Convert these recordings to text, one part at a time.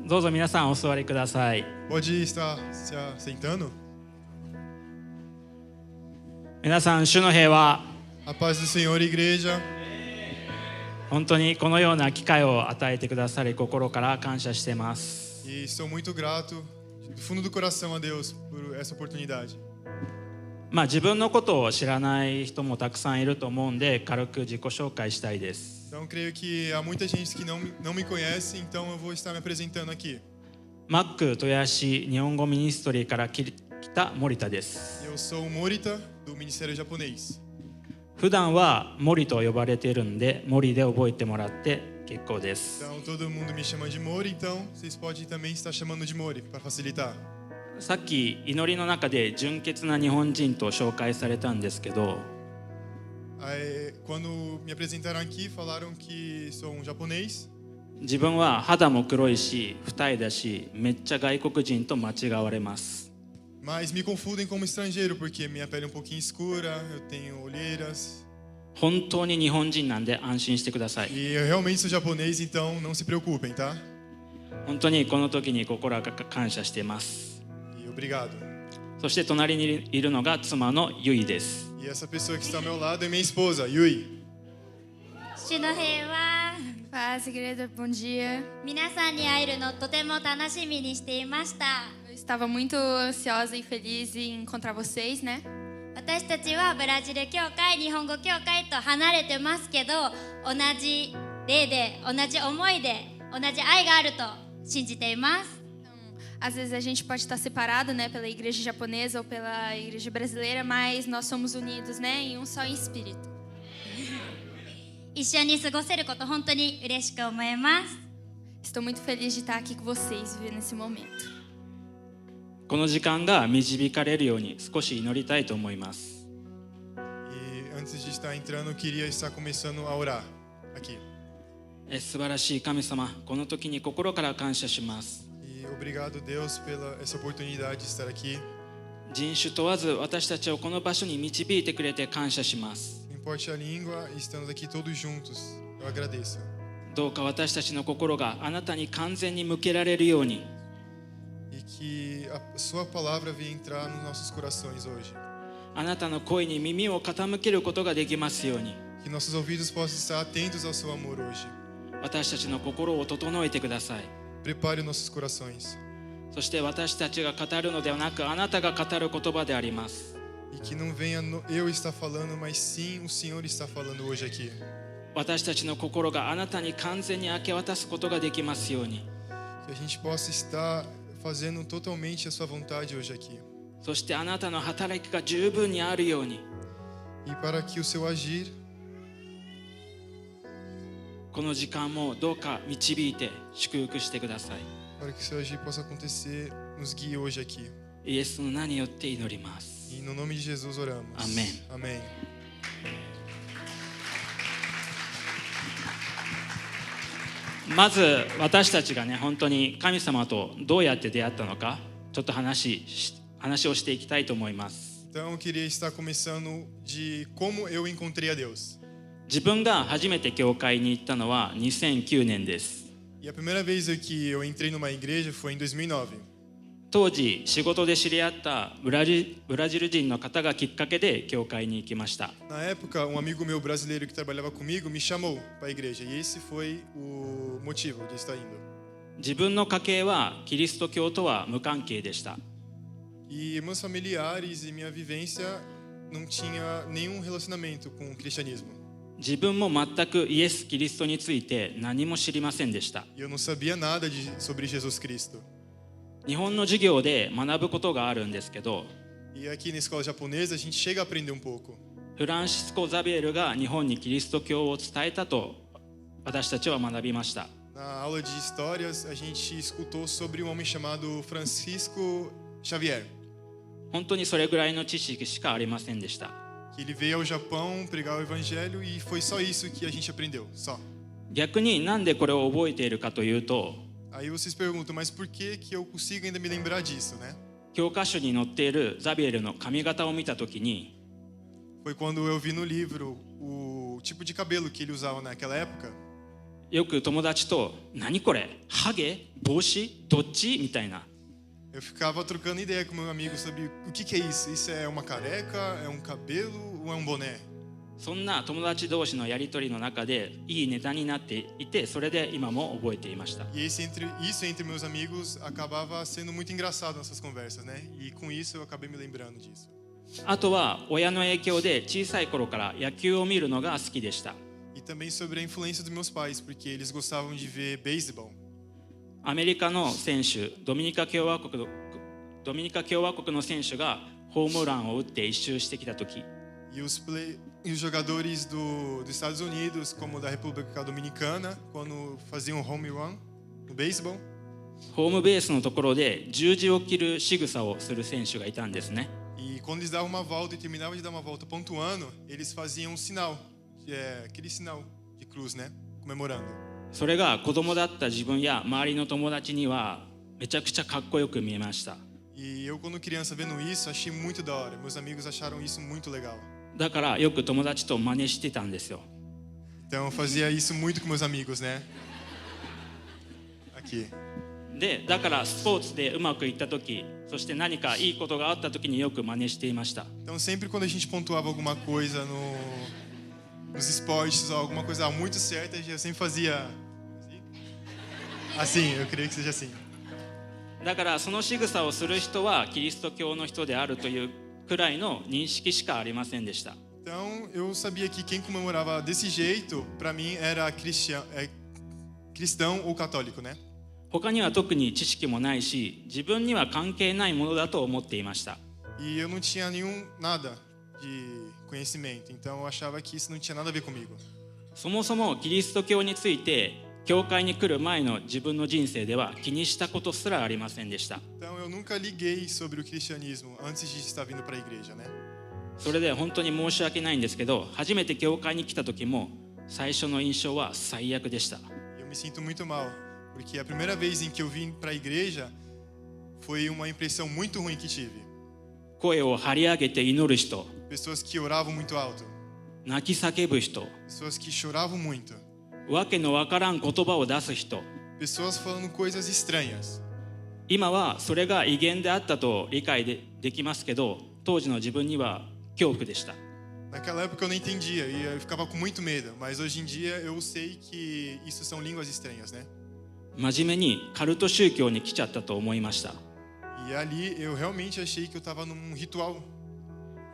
どうぞ皆さんお座りください。 Pode estar se assentando. 皆さん、主の平和、 A paz do Senhor, igreja. 本当にこのような機会を与えてくださり心から感謝しています。 E estou muito grato do fundo do coração a Deus por essa oportunidade. 自分のことを知らない人もたくさんいると思うんで、軽く自己紹介したいです。 Então creio que há muita gente que não me conhece, então eu vou estar me apresentando aqui. マック豊橋日本語ミニストリーから来た森田です。 Eu sou o Morita do Ministério Japonês. 普段は森と呼ばれているんで、森で覚えてもらって結構です。 Então todo mundo me chama de Mori, então vocês podem também estar chamando de Mori para facilitar. さっき祈りの中で純潔な日本人と紹介されたんですけど、 Aí, quando me apresentaram aqui, falaram que sou um japonês. 自分は肌も黒いし二重だし、めっちゃ外国人と間違われます。 Mas me confundem como estrangeiro, porque minha pele é um pouquinho escura, eu tenho olheiras. 本当に日本人なんで安心してください。 E eu realmente sou japonês, então não se preocupem, tá? 本当にこの時に心から感謝しています。 E obrigado. そして隣にいるのが妻のゆいです。 E essa pessoa que está ao meu lado é minha esposa, Yui. 主の平和、 Paz, igreja, bom dia. 皆さんに会えるのとても楽しみにしていました。 Eu estava muito ansiosa e feliz em encontrar vocês, né? 私たちはブラジル教会、日本語教会と離れてますけど、同じ霊で、同じ思いで、同じ愛があると信じています。 Às vezes a gente pode estar separado, né, pela igreja japonesa ou pela igreja brasileira, mas nós somos unidos, né, em um só espírito. 一緒に過ごせること本当に嬉しく思います。 Estou muito feliz de estar aqui com vocês, vivendo esse momento. この時間が導かれるように少し祈りたいと思います。 E antes de estar entrando, eu queria estar começando a orar aqui. 素晴らしい神様、この時に心から感謝します。 E obrigado, Deus, pela essa oportunidade de estar aqui. 人種問わず私たちをこの場所に導いてくれて感謝します。 Não importa a língua, estamos aqui todos juntos. Eu agradeço. どうか私たちの心があなたに完全に向けられるように、 E que a sua palavra venha entrar nos nossos corações hoje. あなたの声に耳を傾けることができますように、 Que nossos ouvidos possam estar atentos ao seu amor hoje. 私たちの心を整えてください。 Prepare nossos corações. そして私たちが語るのではなく、あなたが語る言葉であります。 E que não venha eu estar falando, mas sim o Senhor está falando hoje aqui. 私たちの心があなたに完全に明け渡すことができますように、 Que a gente possa estar fazendo totalmente a sua vontade hoje aqui. そしてあなたの働きが十分にあるように、 E para que o seu agir この時間もどうか導いて祝福してください。 para que o seu agir possa acontecer, nos guie hoje aqui. イエスの名によって祈ります。 E no nome de Jesus oramos. Amém. Amém. まず私たちがね、本当に神様とどうやって出会ったのか、ちょっと話をしていきたいと思います。 Então eu queria estar começando de como eu encontrei a Deus. 自分が初めて教会に行ったのは2009年です。 E a primeira vez que eu entrei numa igreja foi em 2009. 当時仕事で知り合ったブラジル人の方がきっかけで教会に行きました。 Na época, um amigo meu brasileiro que trabalhava comigo me chamou para a igreja. E esse foi o motivo de estar indo. 自分の家系はキリスト教とは無関係でした。 E meus familiares e minha vivência não tinha nenhum relacionamento com o cristianismo. 自分も全くイエス・キリストについて何も知りませんでした。 E eu não sabia nada sobre Jesus Cristo. 日本の授業で学ぶことがあるんですけど、 E aqui na escola japonesa a gente chega a aprender um pouco. フランシスコ・ザビエルが日本にキリスト教を伝えたと私たちは学びました。 Na aula de histórias a gente escutou sobre um homem chamado Francisco Xavier. 本当にそれぐらいの知識しかありませんでした。 Que ele veio ao Japão pregar o evangelho e foi só isso que a gente aprendeu, só. 逆になんでこれを覚えているかというと、 Aí vocês perguntam, mas por que eu consigo ainda me lembrar disso, né? 教科書に載っているザビエルの髪型を見たときに、 Foi quando eu vi no livro o tipo de cabelo que ele usava naquela época. よく友達と「何これハゲ帽子どっち?」みたいな Eu ficava trocando ideia com meu amigo sobre o que é isso. Isso é uma careca, é um cabelo ou é um boné? そんな友達同士のやり取りの中でいいネタになっていて、それで今も覚えていました。 E isso entre meus amigos acabava sendo muito engraçado nessas conversas, né? E com isso eu acabei me lembrando disso. あとは親の影響で小さい頃から野球を見るのが好きでした。 E também sobre a influência dos meus pais, porque eles gostavam de ver beisebol. アメリカの選手、ドミニカ共和国の選手がホームランを打って一周してきた時、 E os jogadores dos Estados Unidos, como da República Dominicana, quando faziam home run no beisebol, ホームベースのところで十字を切る仕草をする選手がいたんですね。 e quando eles davam uma volta e terminavam de dar uma volta pontuando, eles faziam um sinal, aquele sinal de cruz, né? Comemorando. それが子供だった自分や周りの友達にはめちゃくちゃかっこよく見えました。 E eu, quando criança, vendo isso, achei muito da hora. Meus amigos acharam isso muito legal. だからよく友達と真似してたんですよ。 Então eu fazia isso muito com meus amigos, né? Aqui. で、だからスポーツでうまくいった時、そして何かいいことがあった時によく真似していました。 Então sempre quando a gente pontuava alguma coisa nos esportes ou alguma coisa muito certa, eu sempre fazia assim, eu creio que seja assim. だからその仕草をする人はキリスト教の人であるというくらいの認識しかありませんでした。 Então eu sabia que quem comemorava desse jeito, para mim, era cristão ou católico, né? 他には特に知識もないし、自分には関係ないものだと思っていました。 E eu não tinha nada de conhecimento, então eu achava que isso não tinha nada a ver comigo. そもそもキリスト教について教会に来る前の自分の人生では気にしたことすらありませんでした。 Então eu nunca liguei sobre o cristianismo antes de estar vindo para a igreja, né? それで本当に申し訳ないんですけど、初めて教会に来た時も最初の印象は最悪でした。 Eu me sinto muito mal, porque a primeira vez em que eu vim para a igreja foi uma impressão muito ruim que tive. 声を張り上げて祈る人、 Pessoas que oravam muito alto, 泣き叫ぶ人、 pessoas que choravam muito, わけのわからん言葉を出す人。 pessoas falando coisas estranhas. 今はそれが異言であったと理解できますけど、当時の自分には恐怖でした。 Naquela época eu não entendia e eu ficava com muito medo, mas hoje em dia eu sei que isso são línguas estranhas, né? 真面目にカルト宗教に来ちゃったと思いました。 E ali eu realmente achei que eu estava num ritual.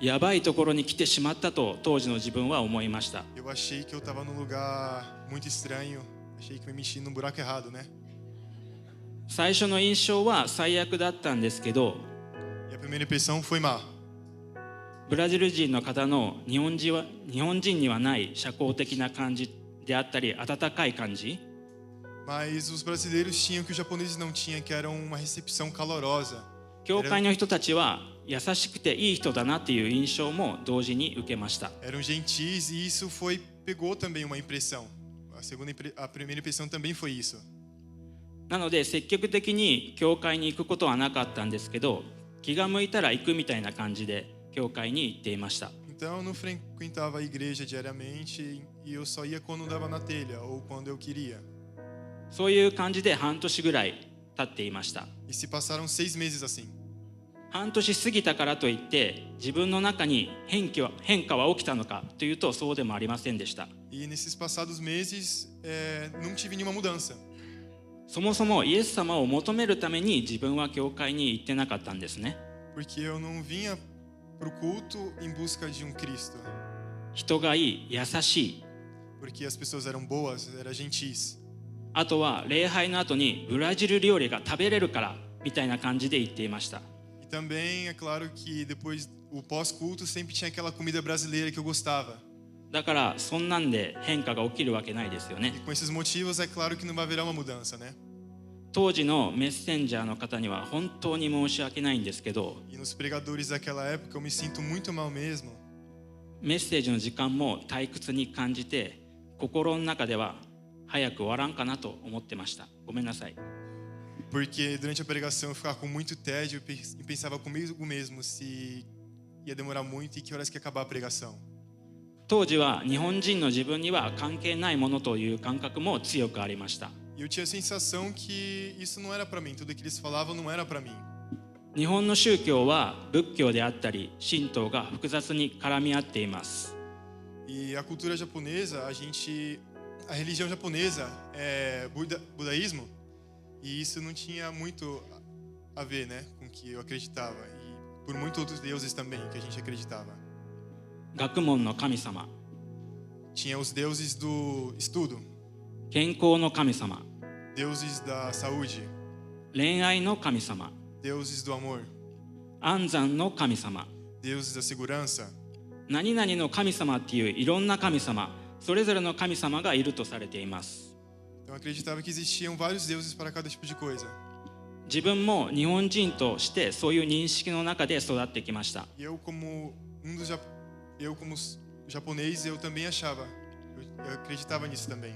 やばいところに来てしまったと当時の自分は思いました。 Eu achei que eu estava num lugar muito estranho, achei que me mexi num buraco errado, né? 最初の印象は最悪だったんですけど、 E a primeira impressão foi má. ブラジル人の方の日本人にはない社交的な感じであったり、温かい感じ、 Mas os brasileiros tinham o que os japoneses não tinham, que era uma recepção calorosa. 教会の人たちは優しくていい人だなっていう印象も同時に受けました。 Eram gentis e isso pegou também uma impressão. A primeira impressão também foi isso. なので積極的に教会に行くことはなかったんですけど、気が向いたら行くみたいな感じで教会に行っていました。 Então eu não frequentava a igreja diariamente e eu só ia quando dava na telha ou quando eu queria. そういう感じで半年ぐらい経っていました。 E se passaram 6 meses assim. 半年過ぎたからといって自分の中に変化は起きたのかというとそうでもありませんでした。 E nesses passados meses não tive nenhuma mudança. そもそもイエス様を求めるために自分は教会に行ってなかったんですね。 Porque eu não vinha para o culto em busca de Cristo. 人がいい、優しい。 Porque as pessoas eram boas, eram gentis. あとは礼拝の後にブラジル料理が食べれるからみたいな感じで言っていました。 E também é claro que depois o pós-culto sempre tinha aquela comida brasileira que eu gostava. だからそんなんで変化が起きるわけないですよね。 E com esses motivos é claro que não vai haverá uma mudança, né? 当時のメッセンジャーの方には本当に申し訳ないんですけど、 E nos pregadores daquela época eu me sinto muito mal mesmo. メッセージの時間も退屈に感じて、心の中では早く終わらんかなと思ってました。ごめんなさい。 Porque durante a pregação eu ficava com muito tédio e pensava comigo mesmo se ia demorar muito e que horas que ia acabar a pregação. 当時は日本人の自分には関係ないものという感覚も強くありました。 E eu tinha a sensação que isso não era para mim, tudo que eles falavam não era para mim. 日本の宗教は仏教であったり神道が複雑に絡み合っています。 E a cultura japonesa, a religião japonesa é budaísmo, e isso não tinha muito a ver, né, com o que eu acreditava, e por muitos outros deuses também que a gente acreditava. 学問の神様、 Tinha os deuses do estudo, 健康の神様、 deuses da saúde, 恋愛の神様、 deuses do amor, 安産の神様、 deuses da segurança. 何々の神様っていういろんな神様、それぞれの神様がいるとされています。 Então eu acreditava que existiam vários deuses para cada tipo de coisa. 自分も日本人としてそういう認識の中で育ってきました。 E eu como japonês, eu também achava, eu acreditava nisso também.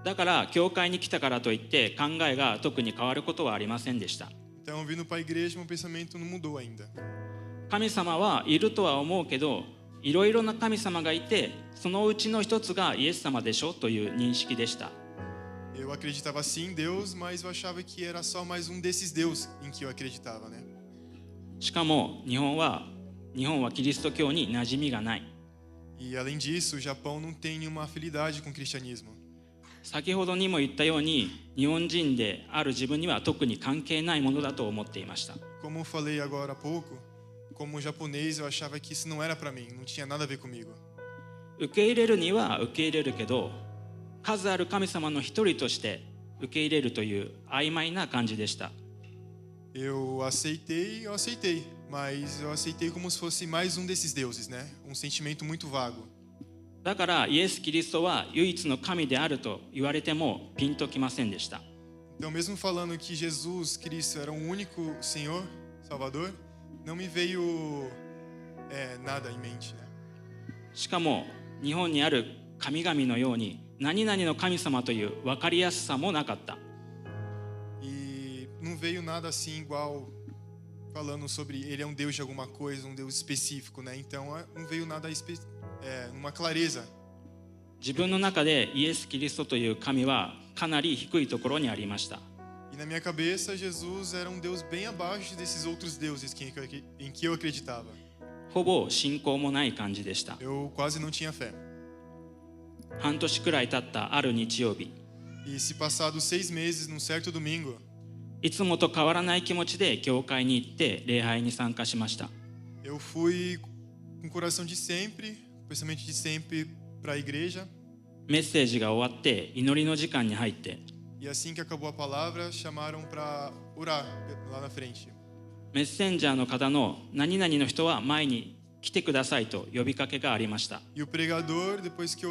だから教会に来たからといって考えが特に変わることはありませんでした。 Então, vindo para a igreja, meu pensamento não mudou ainda. 神様はいるとは思うけど、いろいろな神様がいて、そのうちの一つがイエス様でしょという認識でした。 Eu acreditava sim em Deus, mas eu achava que era só mais um desses deuses em que eu acreditava, né? しかも日本はキリスト教に馴染みがない。 E além disso, o Japão não tem nenhuma afinidade com o cristianismo. 先ほどにも言ったように、日本人である自分には特に関係ないものだと思っていました。 Como eu falei agora há pouco, como japonês, eu achava que isso não era para mim, não tinha nada a ver comigo. 受け入れるには受け入れるけど、数ある神様の一人として受け入れるという曖昧な感じでした。 Eu aceitei, mas eu aceitei como se fosse mais um desses deuses, né? Um sentimento muito vago. だからイエス・キリストは唯一の神であると言われてもピンときませんでした。 Então, mesmo falando que Jesus Cristo era o único Senhor, Salvador, não me veio nada em mente, né? しかも日本にある神々のように何々の神様という分かりやすさもなかった。 E não veio nada assim igual falando sobre ele é um Deus de alguma coisa, um Deus específico, né? Então não veio nada uma clareza. 自分の中でイエス・キリストという神はかなり低いところにありました。 E na minha cabeça, Jesus era um Deus bem abaixo desses outros deuses em que eu acreditava. ほぼ信仰もない感じでした。 Eu quase não tinha fé. 半年くらい経ったある日曜日、 E se passados 6 meses, num certo domingo, いつもと変わらない気持ちで教会に行って礼拝に参加しました。 eu fui com o coração de sempre, pensamento de sempre para a igreja. メッセージが終わって祈りの時間に入って、 E assim que acabou a palavra, chamaram para orar lá na frente. メッセンジャーの方の何々の人は前に来てくださいと呼びかけがありました。 E o pregador, depois que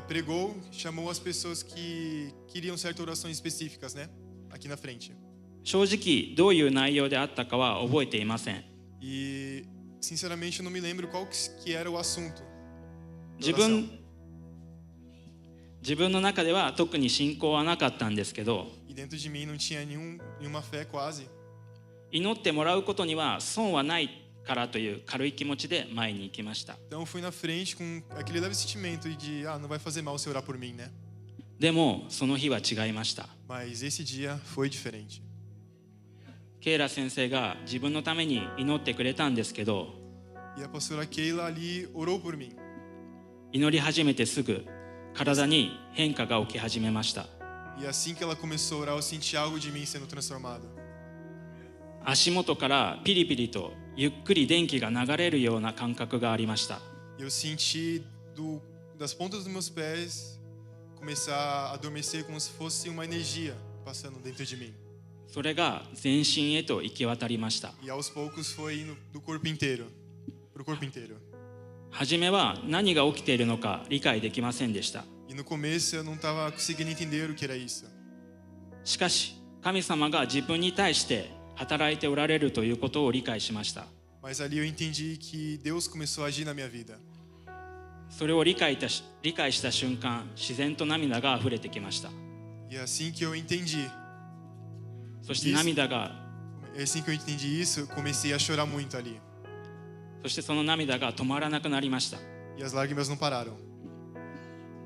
pregou, chamou as pessoas que queriam certas orações específicas, né? Aqui na frente. 正直どういう内容であったかは覚えていません。 E sinceramente eu não me lembro qual que era o assunto. 自分の中では特に信仰はなかったんですけど、 E dentro de mim não tinha nenhuma fé quase. 祈ってもらうことには損はないからという軽い気持ちで前に行きました。 Então eu fui na frente com aquele leve sentimento de não vai fazer mal se orar por mim, né? でもその日は違いました。 Mas esse dia foi diferente. ケイラ先生が自分のために祈ってくれたんですけど、 E a pastora Keila ali orou por mim. 祈り始めてすぐ体に変化が起き始めました。 E assim que ela começou a orar, eu senti algo de mim sendo transformado. 足元からピリピリとゆっくり電気が流れるような感覚がありました。 Eu senti das pontas dos meus pés começar a adormecer como se fosse uma energia passando dentro de mim. それが全身へと行き渡りました。 E aos poucos foi indo do corpo inteiro, pro corpo inteiro. 初めは何が起きているのか理解できませんでした。 E no começo eu não estava conseguindo entender o que era isso. しかし神様が自分に対して働いておられるということを理解しました。 Mas ali eu entendi que Deus começou a agir na minha vida. それを理解した瞬間、自然と涙が溢れてきました。 E assim que eu entendi, そして涙が assim que eu entendi isso, eu comecei a chorar muito ali. そしてその涙が止まらなくなりました。E as lágrimas não pararam.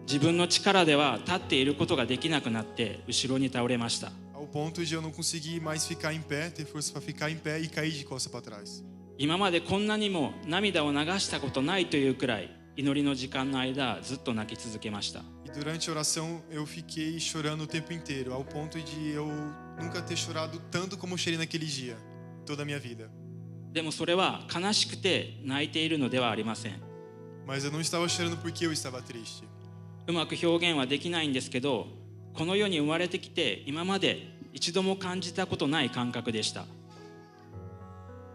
自分の力では立っていることができなくなって後ろに倒れました。 Ao ponto de eu não conseguir mais ficar em pé, ter força para ficar em pé e cair de costa para trás. 今までこんなにも涙を流したことないというくらい祈りの時間の間ずっと泣き続けました。 E durante a oração eu fiquei chorando o tempo inteiro, ao ponto de eu nunca ter chorado tanto como eu chorei naquele dia, toda a minha vida. でもそれは悲しくて泣いているのではありません。 Mas eu não estava chorando porque eu estava triste. うまく表現はできないんですけど、この世に生まれてきて今まで一度も感じたことない感覚でした。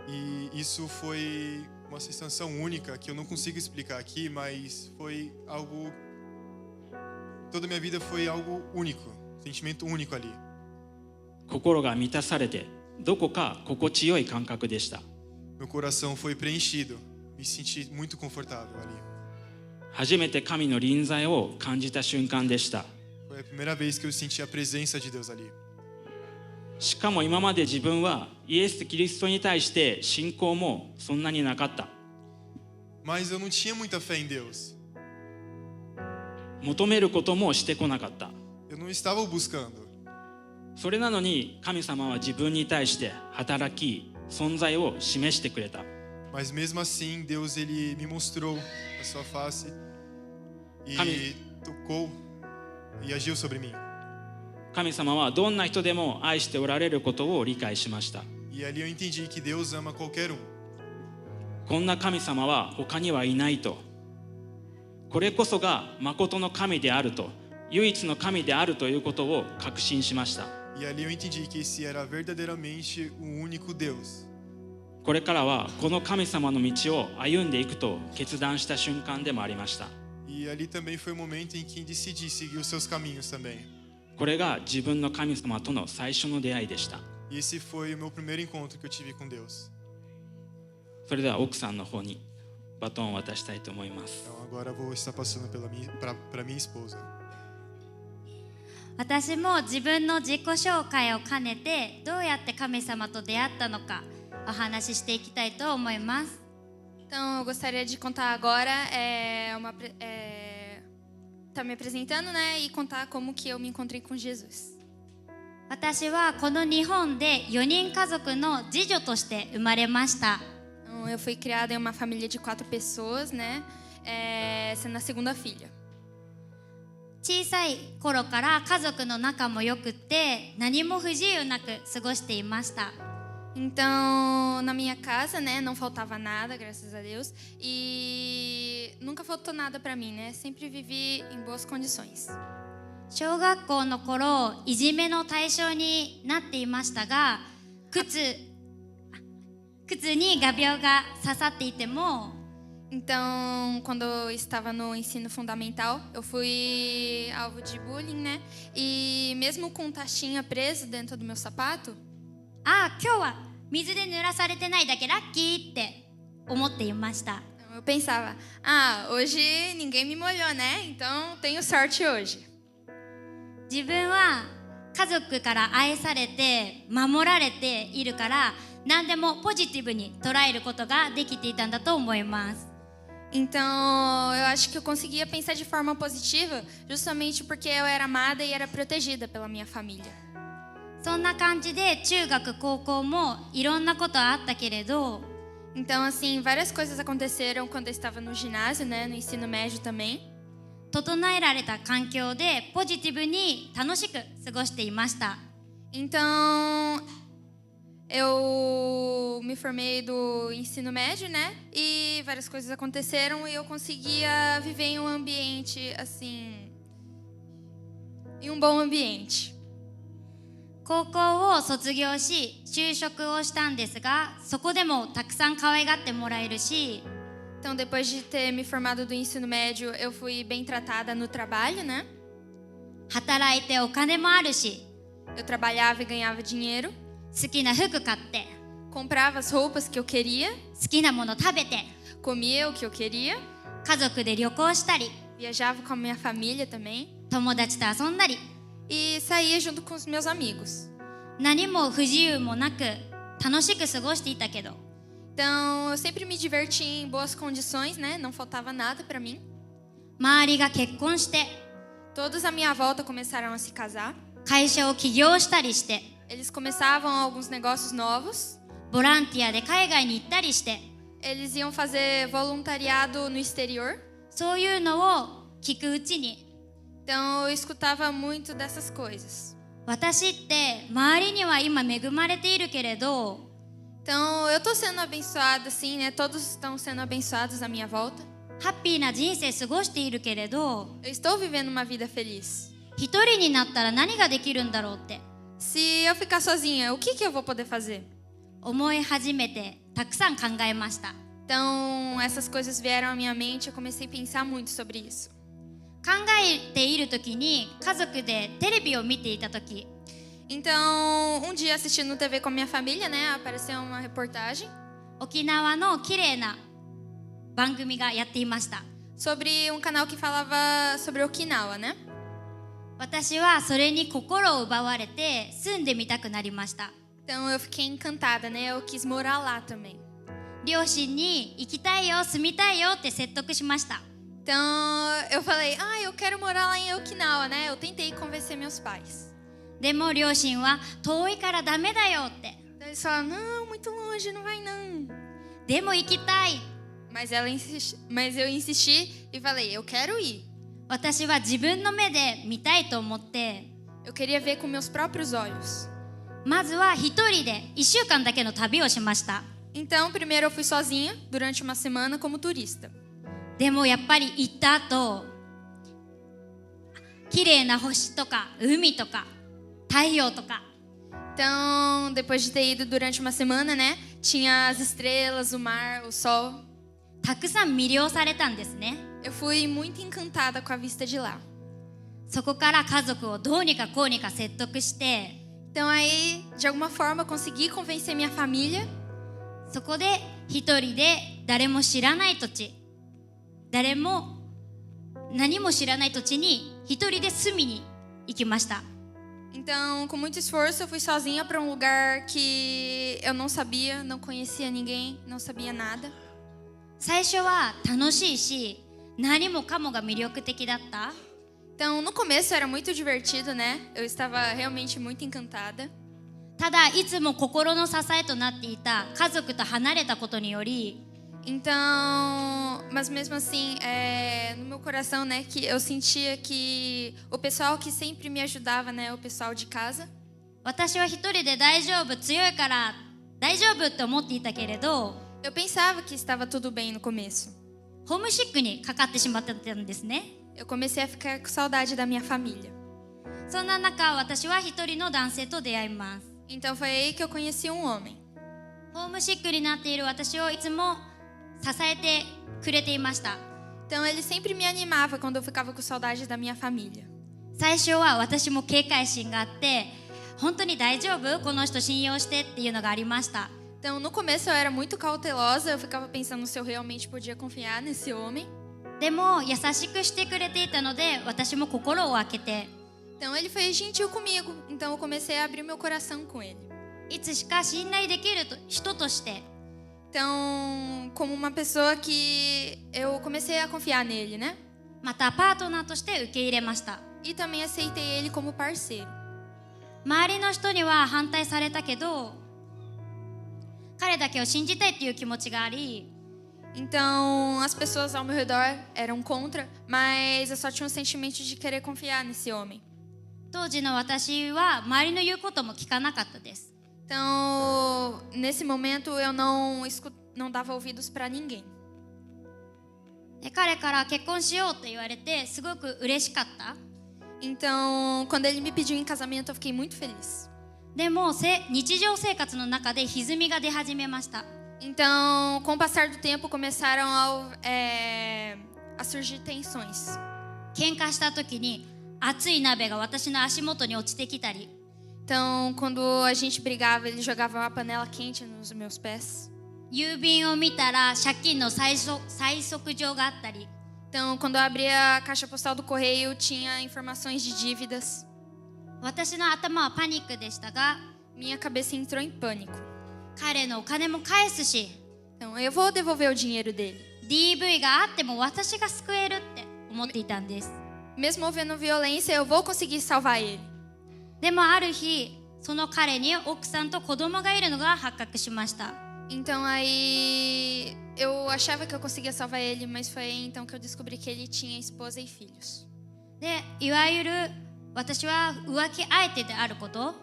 E isso foi uma sensação única que eu não consigo explicar aqui, mas foi algo... Toda a minha vida foi algo único, sentimento único ali. 心が満たされてどこか心地よい感覚でした。 Meu coração foi preenchido, me senti muito confortável ali. 初めて神の臨在を感じた瞬間でした。 Foi a primeira vez que eu senti a presença de Deus ali. しかも今まで自分はイエス・キリストに対して信仰もそんなになかった。 Mas eu não tinha muita fé em Deus. 求めることもしてこなかった。 Eu não estava o buscando. それなのに神様は自分に対して働き、存在を示してくれた。 Mas mesmo assim, Deus ele me mostrou a sua face e tocou e agiu sobre mim. 神様はどんな人でも愛しておられることを理解しました。 E ali eu entendi que Deus ama qualquer um. こんな神様は他にはいないと。これこそが誠の神であると、唯一の神であるということを確信しました。 E ali eu entendi que esse era verdadeiramente o único Deus. これからはこの神様の道を歩んでいくと決断した瞬間でもありました。 E ali também foi o momento em que decidi seguir os seus caminhos também. これが自分の神様との最初の出会いでした。 E esse foi o meu primeiro encontro que eu tive com Deus. それでは奥さんの方にバトンを渡したいと思います。 Então agora eu vou estar passando para minha esposa. 私も自分の自己紹介を兼ねてどうやって神様と出会ったのかお話ししていきたいと思います。 Então, eu gostaria de contar agora, tá me apresentando, né, e contar como que eu me encontrei com Jesus. 私はこの日本で4人家族の次女として生まれました。 Então, eu fui criada em uma família de 4 pessoas, né, sendo a segunda filha. 小さい頃から家族の仲も良くって何も不自由なく過ごしていました。 Então, na minha casa, né, não faltava nada, graças a Deus, e nunca faltou nada para mim, né? Sempre vivi em boas condições. 小学校の頃いじめの対象になっていましたが、靴に画鋲が刺さっていても Então, quando eu estava no ensino fundamental, eu fui alvo de bullying, né? E mesmo com taxinha preso dentro do meu sapato, ああ、今日は水で濡らされてないだけラッキーって思っていました。 eu pensava, hoje ninguém me molhou, né? Então tenho sorte hoje. 自分は家族から愛されて守られているから何でもポジティブに捉えることができていたんだと思います。 Então, eu acho que eu conseguia pensar de forma positiva justamente porque eu era amada e era protegida pela minha família. そんな感じで中学高校もいろんなことあったけれど Então, assim, várias coisas aconteceram quando eu estava no ginásio, né? No ensino médio também. 整えられた環境でポジティブに楽しく過ごしていました。 Então, eu me formei do ensino médio, né? E várias coisas aconteceram e eu conseguia viver em um ambiente, assim... Em um bom ambiente. 高校を卒業し就職をしたんですが、そこでもたくさん可愛がってもらえるし Então, depois de ter me formado do ensino médio, eu fui bem tratada no trabalho, né? 働いてお金もあるし Eu trabalhava e ganhava dinheiro, 好きな服買って comprava as roupas que eu queria, 好きなもの食べて comia o que eu queria, 家族で旅行したり viajava com a minha família também 友達と遊んだり e saía junto com os meus amigos. 何も不自由もなく楽しく過ごしていたけど Então, eu sempre me diverti em boas condições, né? Não faltava nada para mim. 周りが結婚して Todos à minha volta começaram a se casar. 会社を起業したりして Eles começavam alguns negócios novos. ボランティアで海外に行ったりして Eles iam fazer voluntariado no exterior. そういうのを聞くうちに Então, eu escutava muito dessas coisas. 私って周りには今恵まれているけれど Então, eu tô sendo abençoada, sim, né? Todos estão sendo abençoados à minha volta. ハッピーな人生過ごしているけれど Eu estou vivendo uma vida feliz. 一人になったら何ができるんだろうって Se eu ficar sozinha, o que eu vou poder fazer? 思い始めてたくさん考えました。 Então, essas coisas vieram à minha mente e eu comecei a pensar muito sobre isso. 考えている時に家族でテレビを見ていた時 Então, um dia assistindo TV com a minha família, né? Apareceu uma reportagem 沖縄の綺麗な番組がやっていました。 sobre um canal que falava sobre Okinawa, né? 私はそれに心を奪われて住んでみたくなりました。 Então, eu fiquei encantada, né? Eu quis morar lá também. 両親に行きたいよ住みたいよって説得しました。 Então, eu falei, eu quero morar lá em Okinawa, né? Eu tentei convencer meus pais. でも両親は遠いからダメだよって。 Então, eles falaram, não, muito longe, não vai não. でも行きたい。 Mas eu insisti e falei, eu quero ir. 私は自分の目で見たいと思って、 Eu queria ver com meus próprios olhos. まずは一人で1週間だけの旅をしました。 Então, primeiro eu fui sozinha durante uma semana como turista. でもやっぱり行った後、綺麗な星とか海とか太陽とか Então, depois de ter ido durante uma semana, né? Tinha as estrelas, o mar, o sol. たくさん魅了されたんですね。 Eu fui muito encantada com a vista de lá. そこから家族をどうにかこうにか説得して、 Então aí, de alguma forma, eu consegui convencer minha família. そこで一人で誰も知らない土地、誰も何も知らない土地に一人で住みに行きました。 Então, com muito esforço, eu fui sozinha para um lugar que eu não sabia, não conhecia ninguém, não sabia nada. 最初は楽しいし、何もかもが魅力的だった。 Então, no começo era muito divertido, né? Eu estava realmente muito encantada. ただいつも心の支えとなっていた家族と離れたことにより、 Então, mas mesmo assim, no meu coração, né, que eu sentia que o pessoal que sempre me ajudava, né, o pessoal de casa, 私は一人で大丈夫、強いから大丈夫って思っていたけれど、 eu pensava que estava tudo bem no começo. ホームシックにかかってしまってたんですね。 Eu comecei a ficar com saudade da minha família. そんな中、私は一人の男性と出会います。 Então foi aí que eu conheci um homem. ホームシックになっている私をいつも支えてくれていました。 Então ele sempre me animava quando eu ficava com saudade da minha família. 最初は私も警戒心があって、本当に大丈夫？この人信用してっていうのがありました。 Então no começo eu era muito cautelosa, eu ficava pensando se eu realmente podia confiar nesse homem. でも優しくしてくれていたので、私も心を開けて、 Então ele foi gentil comigo, então eu comecei a abrir meu coração com ele. いつしか信頼できる人として、 Então, como uma pessoa que eu comecei a confiar nele, né? またパートナーとして受け入れました。 E também aceitei ele como parceiro. 周りの人には反対されたけど、彼だけを信じたいっていう気持ちがあり、 Então, as pessoas ao meu redor eram contra, mas eu só tinha um sentimento de querer confiar nesse homem. 当時の私は周りの言うことも聞かなかったです。 Então, nesse momento eu não dava ouvidos para ninguém. で彼から結婚しようと言われてすごく嬉しかった。 Então, quando ele me pediu em casamento, eu fiquei muito feliz. でも日常生活の中で歪みが出始めました。 Então, com o passar do tempo, começaram a surgir tensões. 喧嘩した時に熱い鍋が私の足元に落ちてきたり、 Então, quando a gente brigava, ele jogava uma panela quente nos meus pés. 郵便を見たら借金の催促状があったり、 Então, quando eu abria a caixa postal do correio, tinha informações de dívidas. 私の頭はパニックでしたが、 Minha cabeça entrou em pânico. 彼のお金も返すし、Então eu vou devolver o dinheiro dele. DV があっても私が救えるって思っていたんです。 Mesmo havendo violência, eu vou conseguir salvar ele. でもある日その彼に奥さんと子供がいるのが発覚しました。 Então aí eu achava que eu conseguia salvar ele, mas foi aí então que eu descobri que ele tinha esposa e filhos. でいわゆる私は浮気相手であること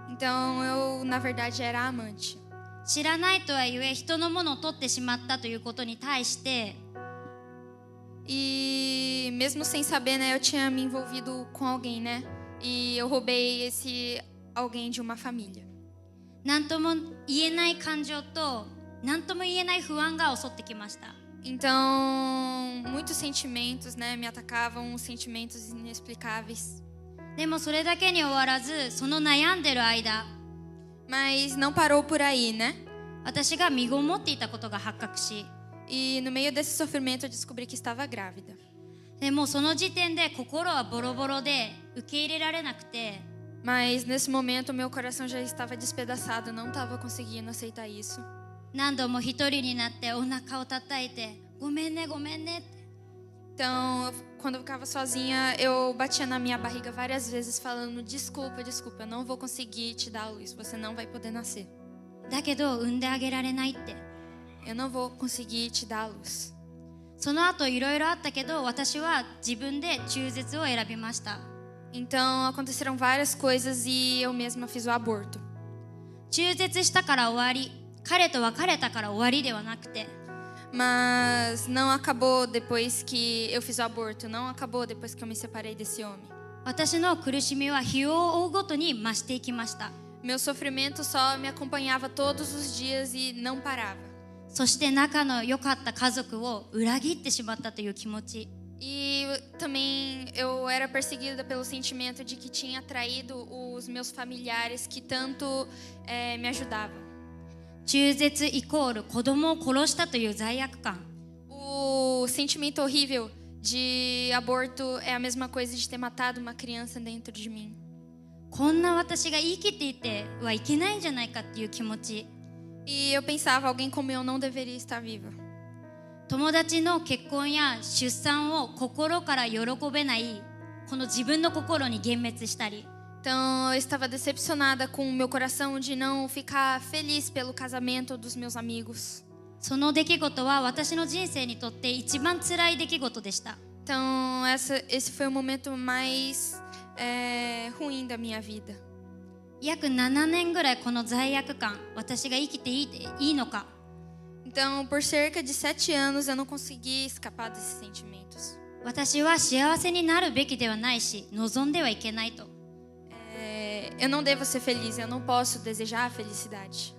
Então eu, na verdade, era amante. 知らないとはいえ人のものを取ってしまったということに対して E mesmo sem saber, né, eu tinha me envolvido com alguém, né? E eu roubei esse alguém de uma família. 何とも言えない感情と何とも言えない不安が襲ってきました。 Então, muitos sentimentos, né, me atacavam, sentimentos inexplicáveis. でもそれだけに終わらずその悩んでる間 Mas não parou por aí, né? 私が身ごもっていたことが発覚し E no meio desse sofrimento eu descobri que estava grávida. でもうその時点で心はボロボロで受け入れられなくて Mas nesse momento meu coração já estava despedaçado, eu não estava conseguindo aceitar isso. 何度も一人になってお腹を叩いてごめんねごめんねって Então, quando eu ficava sozinha, eu batia na minha barriga várias vezes falando: desculpa, desculpa, eu não vou conseguir te dar a luz, você não vai poder nascer. だけど産んであげられないって Eu não vou conseguir te dar a luz. その後いろいろあったけど私は自分で中絶を選びました。 Então, aconteceram várias coisas e eu mesma fiz o aborto. 中絶したから終わり彼と別れたから終わりではなくて Mas não acabou depois que eu fiz o aborto, não acabou depois que eu me separei desse homem. 私の苦しみは日を追うごとに増していきました。 Meu sofrimento só me acompanhava todos os dias e não parava. そして仲の良かった家族を裏切ってしまったという気持ち E também eu era perseguida pelo sentimento de que tinha traído os meus familiares que tanto me ajudavam. 中絶イコール子供を殺したという罪悪感 O sentimento horrível de aborto é a mesma coisa de ter matado uma criança dentro de mim. こんな私が生きていてはいけないんじゃないかっていう気持ち E eu pensava, alguém como eu não deveria estar viva. 友達の結婚や出産を心から喜べないこの自分の心に幻滅したり Então eu estava decepcionada com o meu coração de não ficar feliz pelo casamento dos meus amigos. その出来事は私の人生にとって一番辛い出来事でした。 Então esse foi o momento mais ruim da minha vida. 約7年ぐらいこの罪悪感私が生きていいのか Então por cerca de 7 anos eu não consegui escapar desses sentimentos. 私は幸せになるべきではないし望んではいけないと Eu não devo ser feliz, eu não posso desejar a felicidade.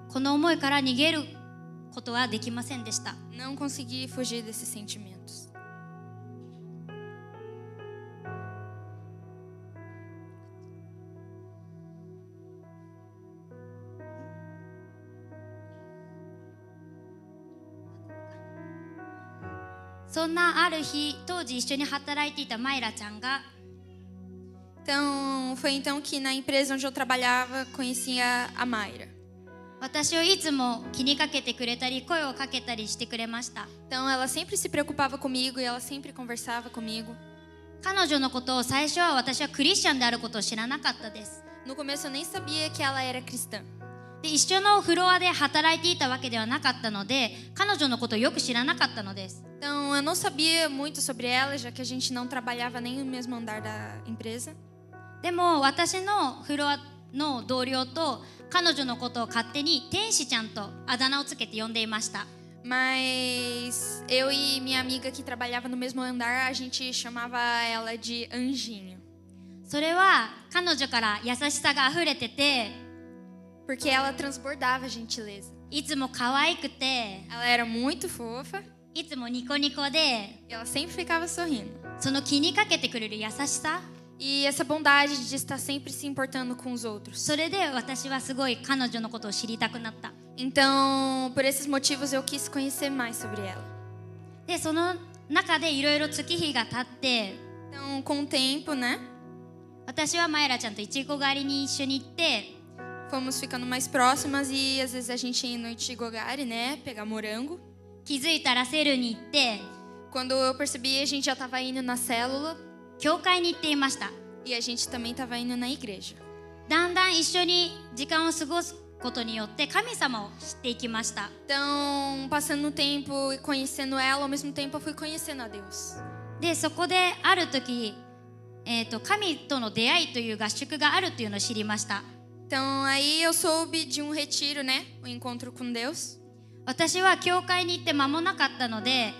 この思いから逃げることはできませんでした。 Não consegui fugir desses sentimentos.「そんなある日当時一緒に働いていたマイラちゃんが Então, foi então que na empresa onde eu trabalhava conheci a Mayra. 私をいつも気にかけてくれたり声をかけたりしてくれました。 Então, ela sempre se preocupava comigo e ela sempre conversava comigo. 彼女のことを最初は私はクリスチャンであることを知らなかったです。 No começo eu nem sabia que ela era cristã. で一緒のフロアで働いていたわけではなかったので彼女のことをよく知らなかったのです。 Então, eu não sabia muito sobre ela, já que a gente não trabalhava nem no mesmo andar da empresa. でも私のフロアの同僚と彼女のことを勝手に天使ちゃんとあだ名をつけて呼んでいました。 Mas eu e minha amiga que trabalhava no mesmo andar, a gente chamava ela de Anjinho. それは彼女から優しさがあふれてて Porque ela transbordava gentileza. いつも可愛くて Ela era muito fofa いつもニコニコで e ela sempre ficava sorrindo. その気にかけてくれる優しさ E essa bondade de estar sempre se importando com os outros. それで私はすごい彼女のことを知りたくなった。 Então, por esses motivos, eu quis conhecer mais sobre ela. でその中でいろいろ月日が経って Então, com o tempo, né? 私はマイラちゃんといちご狩りに一緒に行って fomos ficando mais próximas e às vezes a gente ia no Ichigogari, né, pegar morango. 気づいたらセルに行って Quando eu percebi, a gente já estava indo na célula 教会に行っていました。 e a gente também estava indo na igreja. だんだん一緒に時間を過ごすことによって神様を知っていきました。 Então, passando o tempo e conhecendo ela, ao mesmo tempo eu fui conhecendo a Deus. でそこである時、神との出会いという合宿があるというのを知りました。 Então, aí eu soube de um retiro, né, o encontro com Deus. 私は教会に行って間もなかったので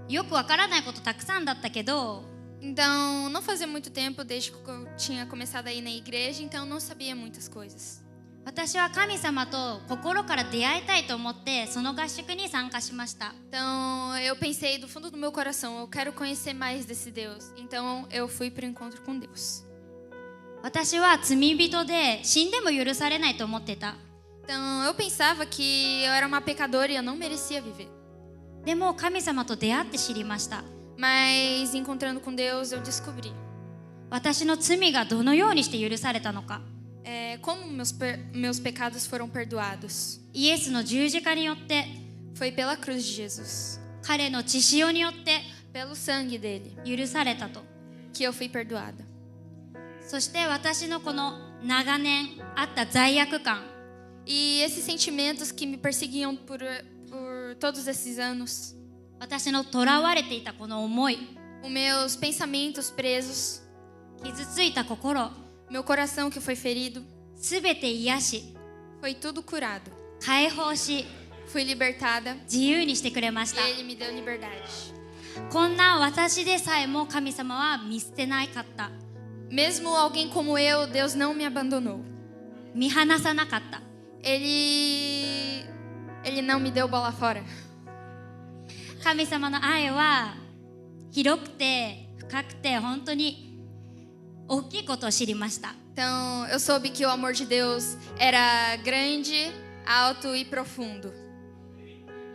よくわからないことたくさんだったけど Então, não fazia muito tempo desde que eu tinha começado a ir na igreja, então não sabia muitas coisas. 私は神様と心から出会いたいと思ってその合宿に参加しました。 Então, eu pensei do fundo do meu coração, eu quero conhecer mais desse Deus. Então, eu fui para o encontro com Deus. 私は罪人で死んでも許されないと思ってた。 Então, eu pensava que eu era uma pecadora e eu não merecia viver. でも神様と出会って知りました。 Mas, encontrando com Deus, eu descobri 私の罪がどのようにして許されたのか。 como meus pecados foram perdoados. イエスの十字架によって Foi pela cruz de Jesus, 彼の血潮によって pelo sangue dele, 許されたと。 que eu fui perdoada. そして私のこの長年あった罪悪感 E esses sentimentos que me perseguiam por todos esses anos, 私の囚われていたこの思い os meus pensamentos presos, 傷ついた心 meu coração que foi ferido, すべて癒し foi tudo curado. 解放し Fui libertada 自由にしてくれまし e た。 Ele me deu liberdade. こんな私でさえも神様は見捨てなかった。 Mesmo alguém como eu, Deus não me abandonou. 見放さなかった。 Ele não me deu bola fora. 神様の愛は広くて深くて本当に大きいことを知りました。 Então, eu soube que o amor de Deus era grande, alto e profundo.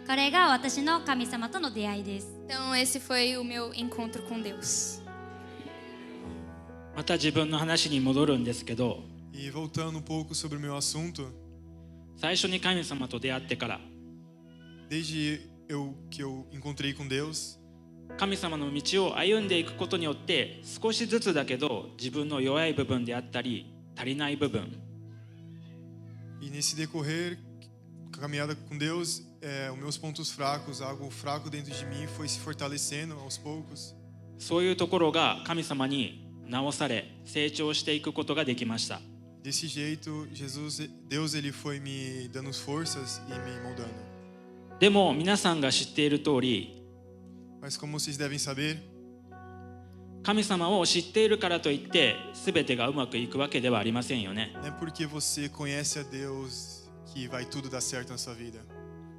これが私の神様との出会いです。 Então, esse foi o meu encontro com Deus. また自分の話に戻るんですけど、 E voltando um pouco sobre o meu assunto, 最初に神様と出会ってから desde que eu encontrei com Deus, 神様の道を歩んでいくことによって少しずつだけど自分の弱い部分であったり足りない部分 e nesse decorrer, com a caminhada com Deus, os meus pontos fracos, algo fraco dentro de mim foi se fortalecendo aos poucos. そういうところが神様に直され成長していくことができました。 Desse jeito, Deus ele foi me dando forças e me moldando. でも皆さんが知っている通り Mas como vocês devem saber, 神様を知っているからといって全てがうまくいくわけではありませんよね。não é porque você conhece a Deus que vai tudo dar certo na sua vida.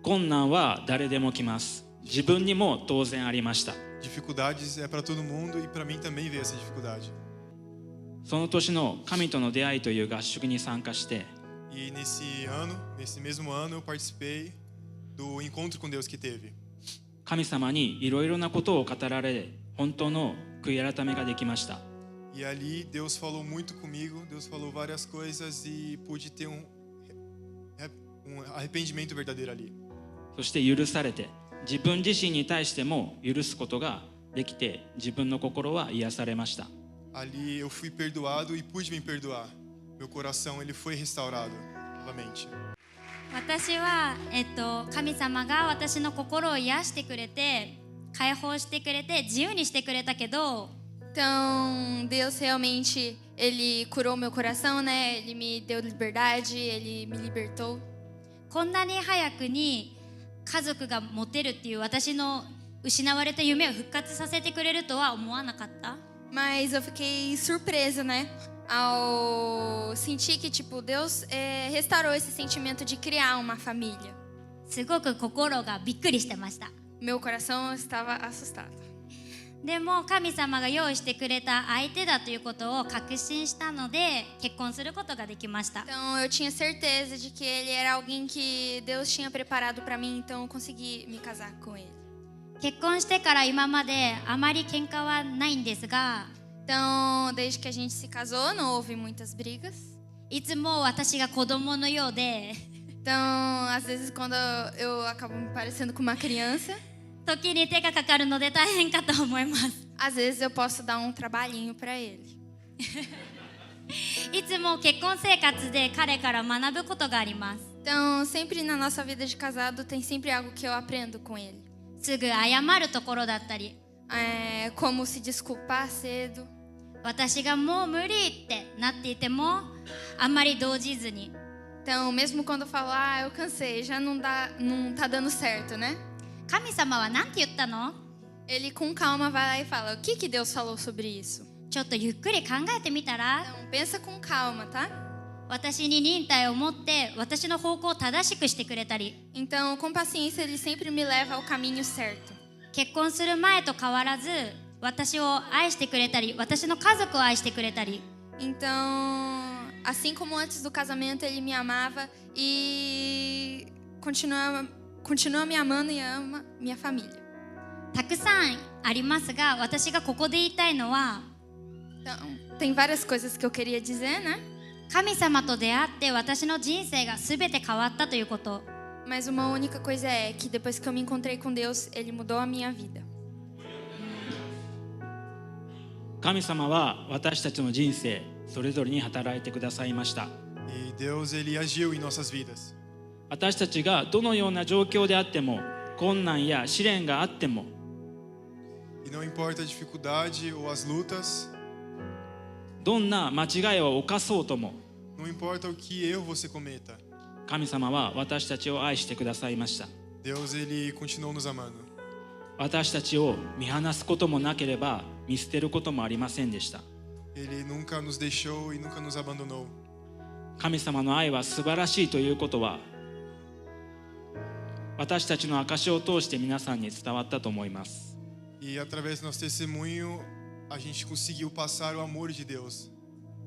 困難は誰でも来ます。自分にも当然ありました。 Dificuldades é para todo mundo e para mim também veio essa dificuldade. その年の神との出会いという合宿に参加して E nesse mesmo ano, eu participei do encontro com Deus que teve. 神様にいろいろなことを語られ本当の悔い改めができました。 E ali Deus falou muito comigo, Deus falou várias coisas e pude ter um arrependimento verdadeiro ali. そして許されて自分自身に対しても許すことができて自分の心は癒されました。 Ali eu fui perdoado e pude me perdoar. Meu coração ele foi restaurado novamente. 私は、神様が私の心を癒してくれて解放してくれて自由にしてくれたけど Então, Deus realmente, Ele curou meu coração, né? Ele me deu liberdade, Ele me libertou. こんなに早くに家族が持てるっていう私の失われた夢を復活させてくれるとは思わなかった。 Mas eu fiquei surpresa, né? Ao sentir que, tipo, Deus restaurou esse sentimento de criar uma família. すごく心がびっくりしてました。 Meu coração estava assustado. でも神様が用意してくれた相手だということを確信したので結婚することができました。 Então, eu tinha certeza de que ele era alguém que Deus tinha preparado para mim, então eu consegui me casar com ele. 結婚してから今まであまり喧嘩はないんですが Então, desde que a gente se casou, não houve muitas brigas. いつも私が子供のようで Então, às vezes, quando eu acabo me parecendo com uma criança, 時に手がかかるので大変かと思います。 às vezes eu posso dar um trabalhinho para ele. いつも結婚生活で彼から学ぶことがあります。 Então, sempre na nossa vida de casado, tem sempre algo que eu aprendo com ele. すぐ謝るところだったり、 Como se desculpar cedo. 私がもう無理ってなっていてもあんまり動じずに、 Então, mesmo quando eu falo, eu cansei, já não tá dando certo, né? 神様は何て言ったの？ Ele com calma vai lá e fala, o que Deus falou sobre isso? ちょっとゆっくり考えてみたら、 Então, pensa com calma, tá? 私に忍耐を持って私の方向を正しくしてくれたり、 Então, com paciência, ele sempre me leva ao caminho certo. 結婚する前と変わらず私を愛してくれたり、私の家族を愛してくれたり、 Então, assim como antes do casamento, ele me amava e continua me amando e ama minha família. たくさんありますが、私がここで言いたいのは、 Então, tem várias coisas que eu queria dizer, né? 神様と出会って私の人生が全て変わったということ。 Mas uma única coisa é que depois que eu me encontrei com Deus, ele mudou a minha vida. 神様は私たちの人生それぞれに働いてくださいました。 E Deus, ele agiu em nossas vidas. 私たちがどのような状況であっても、困難や試練があっても、 E não importa a dificuldade ou as lutas, どんな間違いを犯そうとも、 não importa o que erro você cometa, 神様は私たちを愛してくださいました。 Deus, ele continuou nos amando. 私たちを見放すこともなければ見捨てることもありませんでした。 Ele nunca nos deixou e nunca nos abandonou. 神様の愛は素晴らしいということは、私たちの証を通して皆さんに伝わったと思います。 E através do nosso testemunho, a gente conseguiu passar o amor de Deus.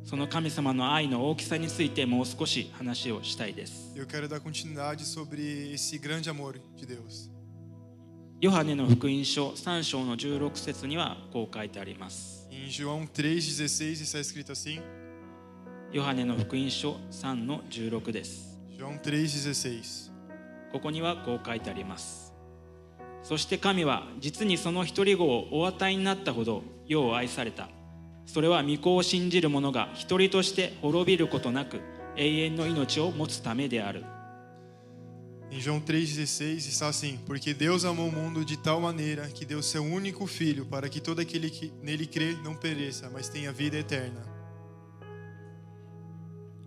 その神様の愛の大きさについてもう少し話をしたいです。 Eu quero dar continuidade sobre esse grande amor de Deus. ヨハネの福音書3章の16節にはこう書いてあります。 Em João 3,16 está escrito assim. ヨハネの福音書3の16です。 João 3,16. ここにはこう書いてあります。そして神は実にその一人子をお与えになったほど世を愛された。それは御子を信じる者が一人として滅びることなく永遠の命を持つためである。 Em João 3,16 está assim: Porque Deus amou o mundo de tal maneira que deu seu único filho para que todo aquele que nele crê não pereça, mas tenha vida eterna.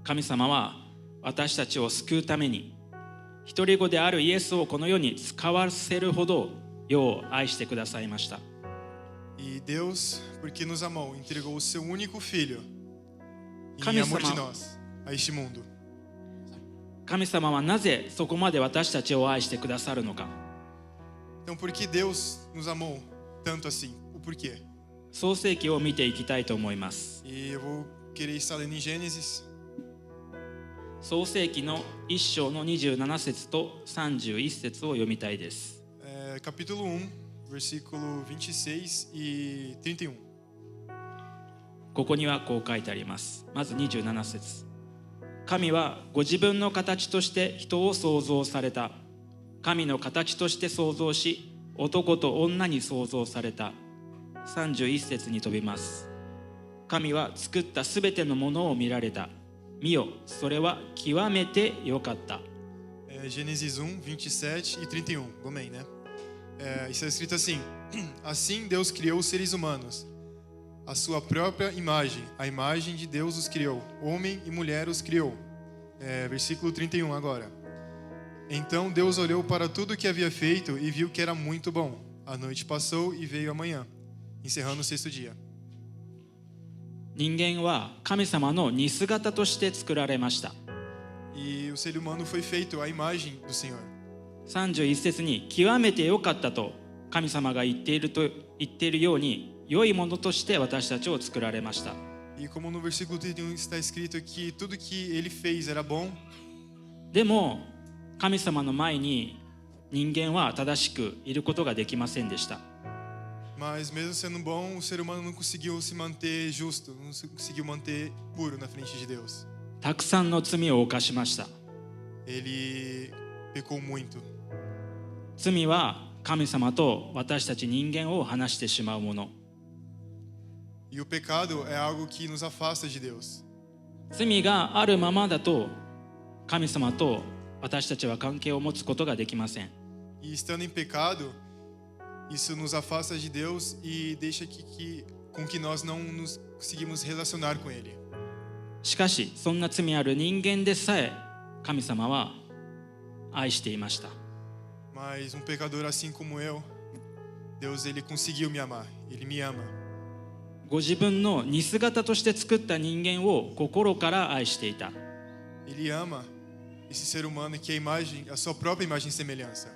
神様は私たちを救うために一人子であるイエスをこの世に使わせるほど世を愛してくださいました。 E Deus, porque nos amou, entregou o seu único filho em Kami-sama. amor de nós a este mundo. 神様はなぜそこまで私たちを愛してくださるのか。 Então, por que Deus nos amou tanto assim? O porquê? 創世記を見ていきたいと思います。 E eu vou querer estar lendo em Gênesis, 創世記の1章の27節と31節を読みたいです。 capítulo 1, versículo 26 e 31. ここにはこう書いてあります。まず27節。神はご自分の形として人を創造された。神の形として創造し、男と女に創造された。31節に飛びます。神は作ったすべてのものを見られた。見よ、それは極めて良かった。Gênesis 1, 27 e 31. Amém, né? Está escrito assim: Assim Deus criou os seres humanos, a sua própria imagem, a imagem de Deus os criou, homem e mulher os criou. Versículo 31 agora. Então Deus olhou para tudo o que havia feito e viu que era muito bom. A noite passou e veio a manhã, encerrando o sexto dia. 人間は神様の似姿として作られました。 E o ser humano foi feito à imagem do Senhor. 31節に極めて良かったと神様が言っているように、良いものとして私たちを作られました。 E como no versículo 31 está escrito que tudo que ele fez era bom, でも神様の前に人間は正しくいることができませんでした。 mas mesmo sendo bom, o ser humano não conseguiu se manter justo, não conseguiu manter puro na frente de Deus. たくさんの罪を犯しました。 Ele pecou muito. 罪は神様と私たち人間を離してしまうもの。 E o pecado é algo que nos afasta de Deus. 罪があるままだと神様と私たちは関係を持つことができません。 E estando em pecado, isso nos afasta de Deus e deixa com que nós não nos conseguimos relacionar com Ele. しかしそんな罪ある人間でさえ神様は愛していました。 Mas pecador assim como eu, Deus ele conseguiu me amar. Ele me ama. ご自分の似姿として作った人間を心から愛していた。 Ele ama esse ser humano que é a sua própria imagem e semelhança.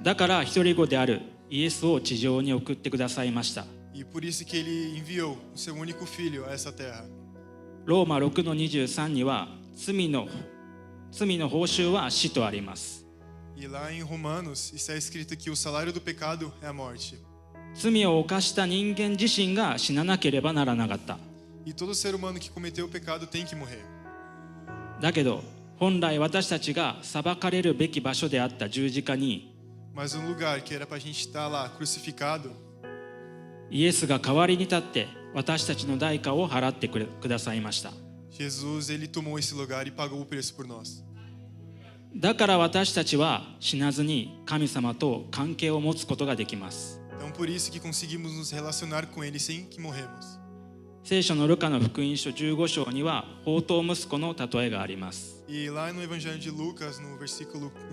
だから一人子であるイエスを地上に送ってくださいました。 E por isso que ele enviou o seu único filho a essa terra. ローマ 6:23 には罪の報酬は死とあります。 E lá em Romanos está escrito que o salário do pecado é a morte. 罪を犯した人間自身が死ななければならなかった。 E todo ser humano que cometeu o pecado tem que morrer. だけど本来私たちが裁かれるべき場所であった十字架に Mas um lugar que era para a gente estar lá crucificado, イエスが代わりに立って私たちの代価を払ってくださいました。 Jesus ele tomou esse lugar e pagou o preço por nós. だから私たちは死なずに神様と関係を持つことができます。 Então por isso que conseguimos nos relacionar com ele sem que morremos. 聖書のルカの福音書15章には放蕩息子の例えがあります。 E lá no Evangelho de Lucas, no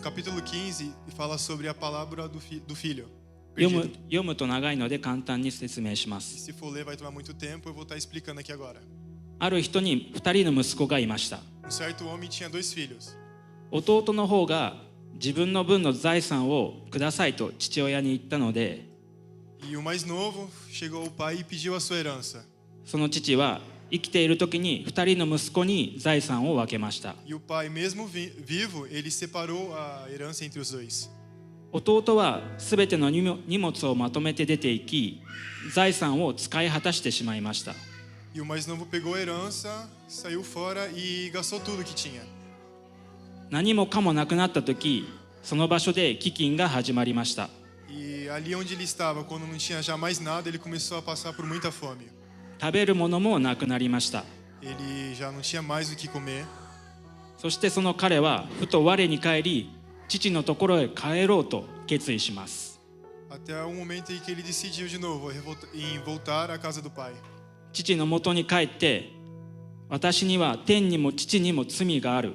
capítulo 15, fala sobre a palavra do filho. 読むと長いので簡単に説明しま E す。 se for ler vai tomar muito tempo, eu vou estar explicando aqui agora. ある人に2人の息子がいました。 certo homem tinha 2 filhos. 弟の方が自分の分の財産をくださいと父親に言ったので、 E o mais novo chegou ao pai e pediu a sua herança. その父は生きている時に2人の息子に財産を分けました。 E o pai, mesmo vivo, ele separou a herança entre os dois. 弟はすべての荷物をまとめて出て行き、財産を使い果たしてしまいました。 E o mais novo pegou a herança, saiu fora e gastou tudo que tinha. 何もかもなくなった時、その場所で飢饉が始まりました。 E ali onde ele estava, quando não tinha já mais nada, ele começou a passar por muita fome. 食べるものもなくなりました。 Ele já não tinha mais o que comer. そしてその彼はふと我に返り、父のところへ帰ろうと決意します。 Até o momento em que ele decidiu de novo em voltar à casa do pai. 父のもとに帰って、私には天にも父にも罪がある。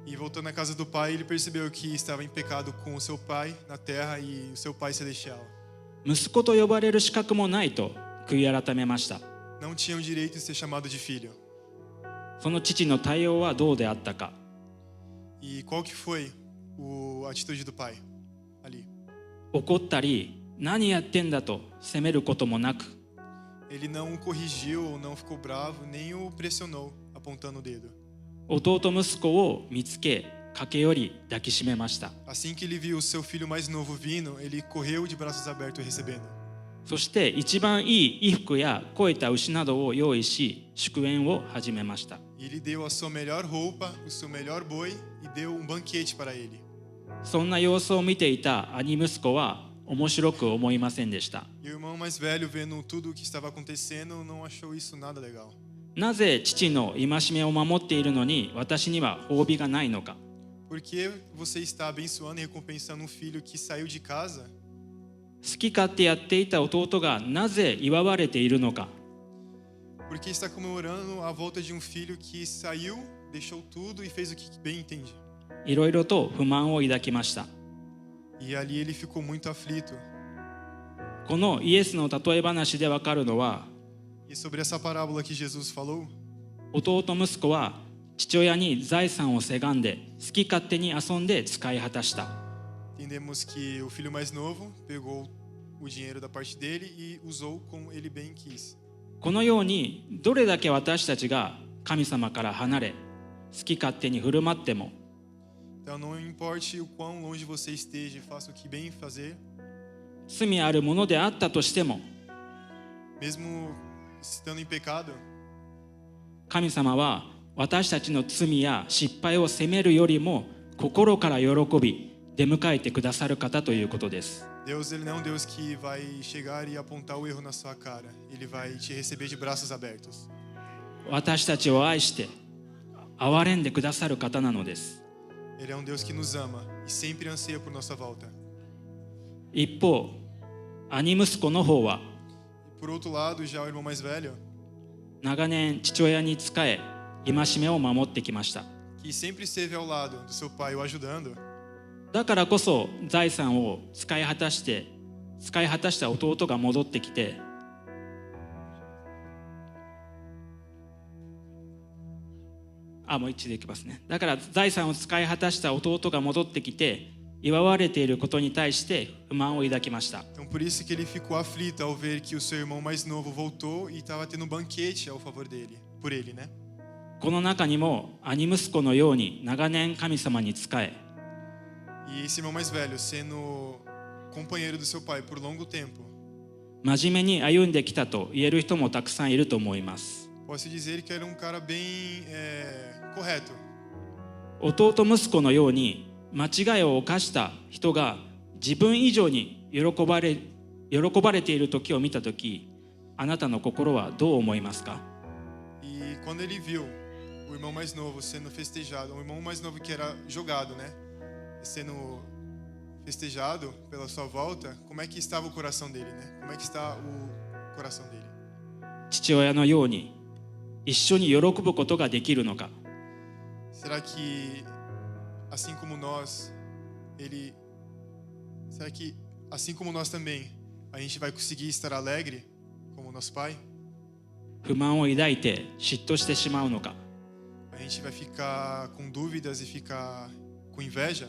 E voltando à casa do pai, ele percebeu que estava em pecado com o seu pai na terra e o seu pai celestial. 息子と呼ばれる資格もないと悔い改めました。 Não tinha o direito de ser chamado de filho. その父の対応はどうであったか。 E qual que foi a atitude do pai ali? 怒ったり、何やってんだと責めることもなく、 Ele não o corrigiu, não ficou bravo, nem o pressionou, apontando o dedo. 弟息子を見つけ、駆け寄り抱きしめました。 Assim que ele viu o seu filho mais novo vindo, ele correu de braços abertos recebendo. そして一番いい衣服や肥えた牛などを用意し、祝宴を始めました。 E ele deu a sua melhor roupa, o seu melhor boi e deu banquete para ele. そんな様子を見ていた兄息子は面白く思いませんでした。 E o irmão mais velho, vendo tudo o que estava acontecendo, não achou isso nada legal. なぜ父の戒めを守っているのに私には褒美がないのか。 Por que você está abençoando e recompensando filho que saiu de casa? 好き勝手やっていた弟がなぜ祝われているのか。 Por que está comemorando a volta de filho que saiu, deixou tudo e fez o que bem entende? いろいろと不満を抱きました。 E ali ele ficou muito aflito. このイエスの例え話でわかるのは、 E sobre essa parábola que Jesus falou, 弟息子は父親に財産をせがんで好き勝手に遊んで使い果たした。 entendemos que o filho mais novo pegou o dinheiro da parte dele e usou como ele bem quis. このようにどれだけ私たちが神様から離れ好き勝手に振る舞っても、 Então não importe o quão longe você esteja, faça o que bem fazer, 罪あるものであったとしても、 mesmo estando em pecado, 神様は私たちの罪や失敗を責めるよりも心から喜び出迎えてくださる方ということです。 Deus, ele não é um Deus que vai chegar e apontar o erro na sua cara. Ele vai te receber de braços abertos. 私たちを愛して憐れんでくださる方なのです。 Ele é um Deus que nos ama e sempre anseia por nossa volta. 一方、兄息子の方は Por outro lado, já o irmão mais velho, 長年父親に仕え戒めを守ってきました。 que sempre esteve ao lado do seu pai o ajudando, だからこそ財産を使い果たした弟が戻ってきて、もう一度いきますね。だから財産を使い果たした弟が戻ってきて祝われていることに対して不満を抱きました。 então por isso que ele ficou aflito ao ver que o seu irmão mais novo voltou e estava tendo um banquete ao favor dele, por ele, né? この中にも兄息子のように長年神様に仕え、 E esse irmão mais velho, sendo companheiro do seu pai por longo tempo, 真面目に歩んできたと言える人もたくさんいると思います。 posso dizer que era um cara bem correto. 弟息子のように間違いを犯した人が自分以上に喜ばれている時を見た時、あなたの心はどう思いますか？ E quando ele viu o irmão mais novo sendo festejado, o irmão mais novo que era jogado, né? Sendo festejado pela sua volta, como é que estava o coração dele, né? Como é que está o coração dele? 父親のように一緒に喜ぶことができるのか？ Será que assim como nós, será que assim como nós também, a gente vai conseguir estar alegre como nosso pai? 不満を抱いて嫉妬してしまうのか？ A gente vai ficar com dúvidas e ficar com inveja?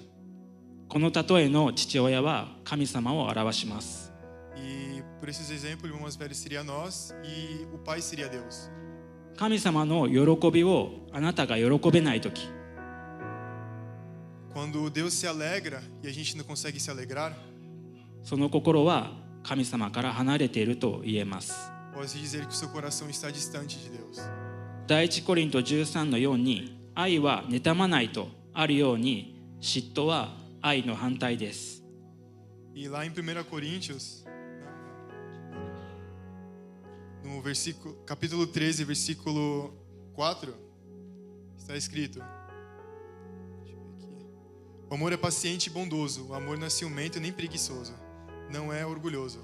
この例えの父親は神様を表します。 E por esses exemplos, o irmão mais velho seria nós e o pai seria Deus. 神様の喜びをあなたが喜べないとき、 Quando Deus se alegra e a gente não consegue se alegrar, その心は神様から離れていると言えます。 pode-se dizer que o seu coração está distante de Deus. 第一コリント13のように、愛は妬まないとあるように、嫉妬は愛の反対です。 E lá em 1 Coríntios, no capítulo 13, versículo 4, está escrito: o amor é paciente e bondoso, o amor não é ciumento nem preguiçoso, não é orgulhoso.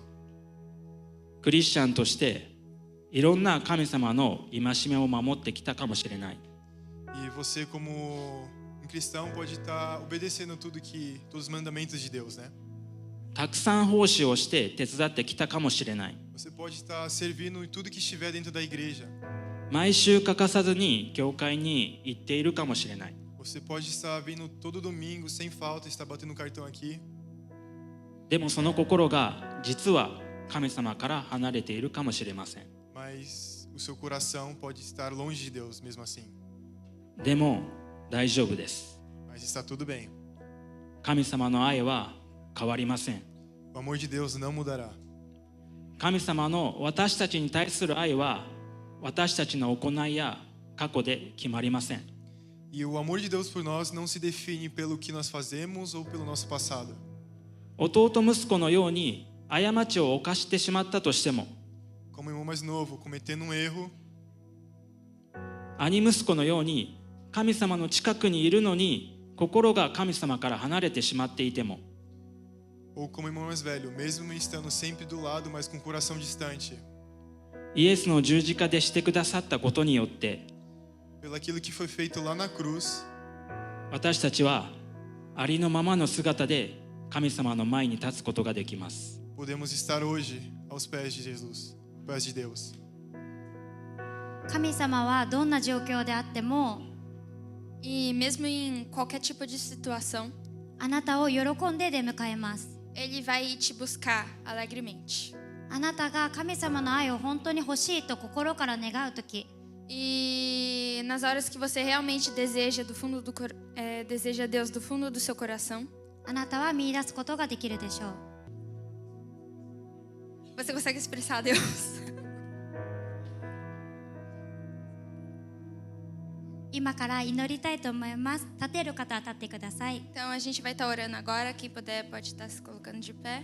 クリスチャンとしていろんな神様の戒めを守ってきたかもしれない。 E você como um cristão pode estar obedecendo todos os mandamentos de Deus, né? たくさん奉仕をして手伝ってきたかもしれない。 Você pode estar servindo em tudo que estiver dentro da igreja. 毎週欠かさずに教会に行っているかもしれない。 Você pode estar vindo todo domingo sem falta, estar batendo cartão aqui. でもその心が実は神様から離れているかもしれません。 Mas o seu coração pode estar longe de Deus mesmo assim. でも大丈夫です。 Mas está tudo bem. 神様の愛は変わりません。 O amor de Deus não mudará. 神様の私たちに対する愛は私たちの行いや過去で決まりません。 E o amor de Deus por nós não se define pelo que nós fazemos ou pelo nosso passado. 弟息子のように過ちを犯してしまったとしても、 Como irmão mais novo, cometendo um erro, 兄息子のように神様の近くにいるのに心が神様から離れてしまっていても、 ou como irmão mais velho, mesmo estando sempre do lado, mas com o coração distante, イエスの十字架でしてくださったことによって、 pelo aquilo que foi feito lá na cruz, 私たちはありのままの姿で神様の前に立つことができます。 podemos estar hoje aos pés de Jesus, aos pés de Deus. 神様はどんな状況であっても E mesmo em qualquer tipo de situação, あなたを喜んで出迎えます。 Ele vai te buscar alegremente. あなたが神様の愛を本当に欲しいと心から願うとき、 E nas horas que você realmente deseja deseja Deus do fundo do seu coração, あなたは見出すことができるでしょう。 você consegue expressar a Deus. 今から祈りたいと思います。立てる方は立ってください。 Então a gente vai estar orando agora. Quem puder pode estar se colocando de pé.